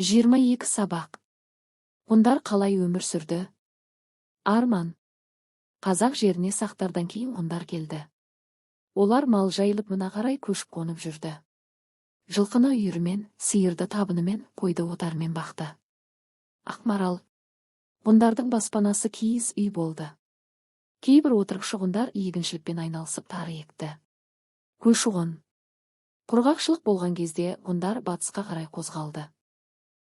22 сабақ. Ғұндар қалай өмір сүрді? Арман. Қазақ жеріне сақтардан кейін ғұндар келді. Олар мал жайылып мына қарай көшіп қонып жүрді. Жылқыны үйірімен, сиырды табынымен, қойды отармен бақты. Ақмарал. Ғұндардың баспанасы киіз үй болды. Кейбір отырықшы ғұндар егіншілікпен айналысып тары екті. Көші-қон. Құрғақшылық болған кезде ғұндар батысқа қарай қозғалды.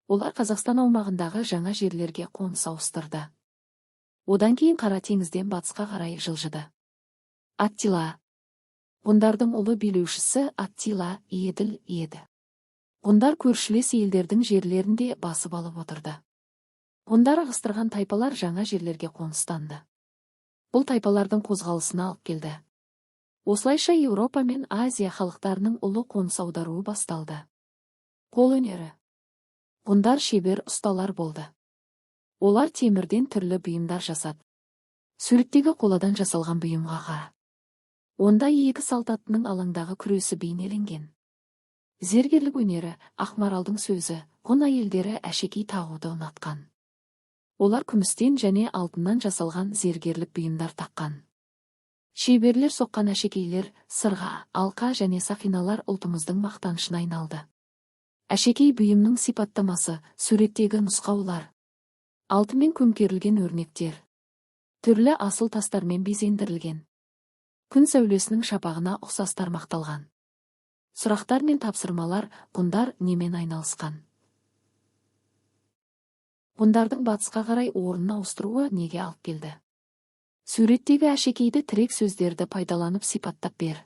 Олар Қазақстан аумағындағы жаңа жерлерге қоныс ауыстырды. Одан кейін Қара теңізден батысқа қарай жылжыды. Аттила. Ғұндардың ұлы билеушісі Аттила еділ еді. Ғұндар көршілес елдердің жерлерінде басып алып отырды. Ғұндар ығыстырған тайпалар жаңа жерлерге қоныстанды. Бұл тайпалардың қозғалысына алып келді. Осылайша Еуропа мен Азия халықтарының ұлы қоныс аударуы басталды. Қолөнері. Ғұндар шебер ұсталар болды. Олар темірден түрлі бұйымдар жасады. Суреттегі қоладан жасалған бұйымға қара. Онда екі салт аттының алаңдағы күресі бейнеленген. Зергерлік өнері, Ақмаралдың сөзі, ғұн әйелдері әшекей тағуды ұнатқан. Олар күмістен және алтыннан жасалған зергерлік бұйымдар таққан. Шеберлер соққан әшекейлер, сырға, алқа және сақиналар ұлтымыздың мақтанышына айналды. Әшекей бұйымның сипаттамасы, суреттегі нұсқаулар. Алтынмен көмкерілген өрнектер. Түрлі асыл тастармен безендірілген. Күн сәулесінің шапағына ұқсас тармақталған. Сұрақтар мен тапсырмалар, ғұндар немен айналысқан? Ғұндардың батысқа қарай орнын ауыстыруы неге алып келді? Суреттегі әшекейді тірек сөздерді пайдаланып сипаттап бер.